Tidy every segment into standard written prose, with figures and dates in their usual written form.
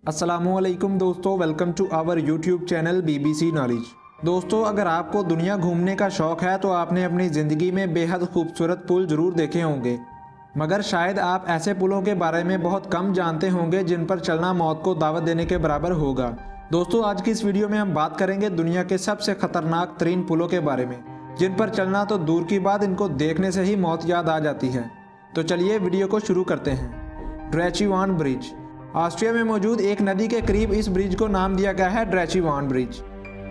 अस्सलामुअलैकुम दोस्तों, welcome to our YouTube channel BBC knowledge. दोस्तों, अगर आपको दुनिया घूमने का शौक़ है तो आपने अपनी ज़िंदगी में बेहद खूबसूरत पुल ज़रूर देखे होंगे, मगर शायद आप ऐसे पुलों के बारे में बहुत कम जानते होंगे जिन पर चलना मौत को दावत देने के बराबर होगा। दोस्तों, आज की इस वीडियो में हम बात करेंगे दुनिया के सबसे ख़तरनाक तरीन पुलों के बारे में, जिन पर चलना तो दूर की बात, इनको देखने से ही मौत याद आ जाती है। तो चलिए वीडियो को शुरू करते हैं। ड्रेचीवान ब्रिज। ऑस्ट्रिया में मौजूद एक नदी के करीब इस ब्रिज को नाम दिया गया है ड्रेचीवान ब्रिज।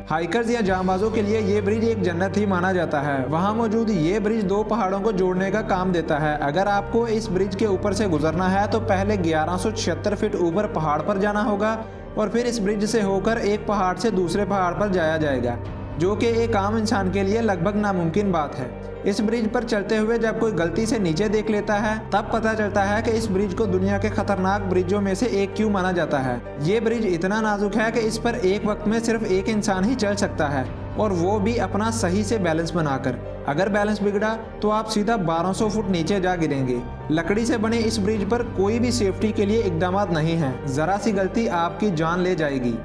हाइकर्स या जांबाजों के लिए ये ब्रिज एक जन्नत ही माना जाता है। वहाँ मौजूद ये ब्रिज दो पहाड़ों को जोड़ने का काम देता है। अगर आपको इस ब्रिज के ऊपर से गुजरना है तो पहले 1176 फीट ऊपर पहाड़ पर जाना होगा और फिर इस ब्रिज से होकर एक पहाड़ से दूसरे पहाड़ पर जाया जाएगा, जो कि एक आम इंसान के लिए लगभग नामुमकिन बात है। इस ब्रिज पर चलते हुए जब कोई गलती से नीचे देख लेता है तब पता चलता है कि इस ब्रिज को दुनिया के खतरनाक ब्रिजों में से एक क्यों माना जाता है। ये ब्रिज इतना नाजुक है कि इस पर एक वक्त में सिर्फ एक इंसान ही चल सकता है, और वो भी अपना सही से बैलेंस बनाकर। अगर बैलेंस बिगड़ा तो आप सीधा 1200 फुट नीचे जा गिरेंगे। लकड़ी से बने इस ब्रिज पर कोई भी सेफ्टी के लिए इकदाम नहीं है, जरा सी गलती आपकी जान ले जाएगी।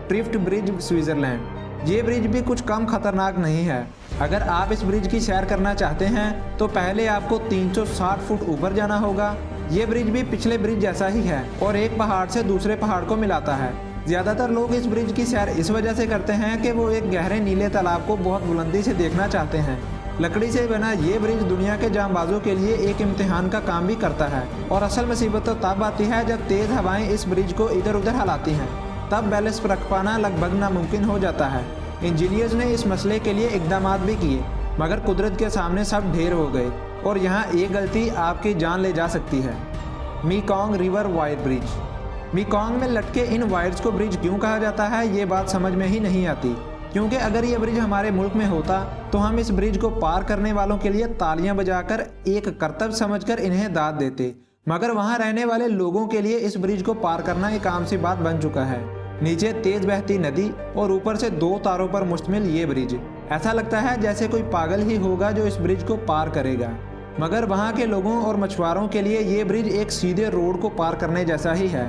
ट्रिफ्ट ब्रिज, स्विट्जरलैंड। ये ब्रिज भी कुछ कम खतरनाक नहीं है। अगर आप इस ब्रिज की सैर करना चाहते हैं तो पहले आपको 360 फुट ऊपर जाना होगा। ये ब्रिज भी पिछले ब्रिज जैसा ही है और एक पहाड़ से दूसरे पहाड़ को मिलाता है। ज़्यादातर लोग इस ब्रिज की सैर इस वजह से करते हैं कि वो एक गहरे नीले तालाब को बहुत बुलंदी से देखना चाहते हैं। लकड़ी से बना ये ब्रिज दुनिया के जांबाजों के लिए एक इम्तिहान का काम भी करता है, और असल मुसीबत तो तब आती है जब तेज़ हवाएं इस ब्रिज को इधर उधर हिलाती हैं, तब बैलेंस रख पाना लगभग नामुमकिन हो जाता है। इंजीनियर्स ने इस मसले के लिए इकदाम भी किए, मगर कुदरत के सामने सब ढेर हो गए और यहाँ एक गलती आपकी जान ले जा सकती है। Mekong river wire bridge. Mekong में लटके इन वायर्स को ब्रिज क्यों कहा जाता है, ये बात समझ में ही नहीं आती, क्योंकि अगर ये ब्रिज हमारे मुल्क में होता तो हम इस ब्रिज को पार करने वालों के लिए तालियां बजाकर एक कर्तव्य समझकर इन्हें दाद देते, मगर वहाँ रहने वाले लोगों के लिए इस ब्रिज को पार करना एक आम सी बात बन चुका है। नीचे तेज बहती नदी और ऊपर से 2 तारों पर मुश्तमिल ये ब्रिज, ऐसा लगता है जैसे कोई पागल ही होगा जो इस ब्रिज को पार करेगा, मगर वहाँ के लोगों और मछुआरों के लिए ये ब्रिज एक सीधे रोड को पार करने जैसा ही है।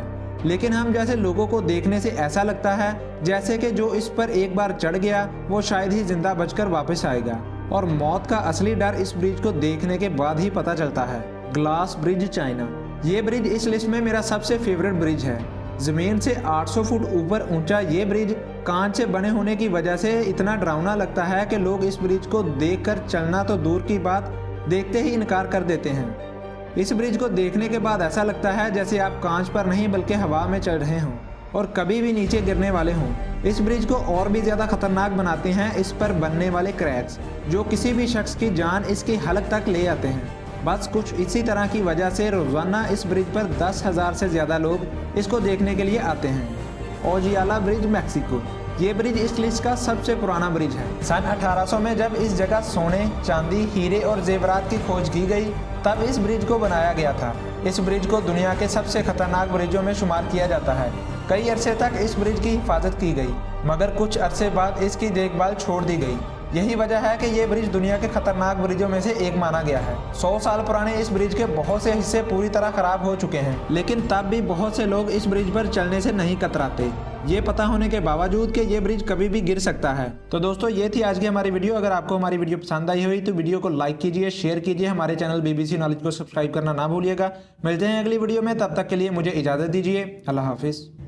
लेकिन हम जैसे लोगों को देखने से ऐसा लगता है जैसे कि जो इस पर एक बार चढ़ गया वो शायद ही जिंदा बचकर वापस आएगा, और मौत का असली डर इस ब्रिज को देखने के बाद ही पता चलता है। Glass bridge, China. ये ब्रिज इस लिस्ट में मेरा सबसे फेवरेट ब्रिज है। ज़मीन से 800 फुट ऊपर ऊंचा ये ब्रिज कांच से बने होने की वजह से इतना डरावना लगता है कि लोग इस ब्रिज को देखकर चलना तो दूर की बात, देखते ही इनकार कर देते हैं। इस ब्रिज को देखने के बाद ऐसा लगता है जैसे आप कांच पर नहीं बल्कि हवा में चल रहे हों और कभी भी नीचे गिरने वाले हों। इस ब्रिज को और भी ज़्यादा खतरनाक बनाते हैं इस पर बनने वाले क्रैक्स, जो किसी भी शख्स की जान इसकी हलक तक ले आते हैं। बस कुछ इसी तरह की वजह से रोज़ाना इस ब्रिज पर 10,000 से ज़्यादा लोग इसको देखने के लिए आते हैं। ओजियाला ब्रिज, मैक्सिको। ये ब्रिज इस लिस्ट का सबसे पुराना ब्रिज है। सन 1800 में जब इस जगह सोने, चांदी, हीरे और जेवरात की खोज की गई तब इस ब्रिज को बनाया गया था। इस ब्रिज को दुनिया के सबसे खतरनाक ब्रिजों में शुमार किया जाता है। कई अरसे तक इस ब्रिज की हिफाजत की गई, मगर कुछ अरसे बाद इसकी देखभाल छोड़ दी गई। यही वजह है कि ये ब्रिज दुनिया के खतरनाक ब्रिजों में से एक माना गया है। 100 साल पुराने इस ब्रिज के बहुत से हिस्से पूरी तरह खराब हो चुके हैं, लेकिन तब भी बहुत से लोग इस ब्रिज पर चलने से नहीं कतराते, ये पता होने के बावजूद कि ये ब्रिज कभी भी गिर सकता है। तो दोस्तों, ये थी आज की हमारी वीडियो। अगर आपको हमारी वीडियो पसंद आई हुई तो वीडियो को लाइक कीजिए, शेयर कीजिए, हमारे चैनल BBC नॉलेज को सब्सक्राइब करना ना भूलिएगा। मिलते हैं अगली वीडियो में, तब तक के लिए मुझे इजाज़त दीजिए। अल्लाह हाफिज़।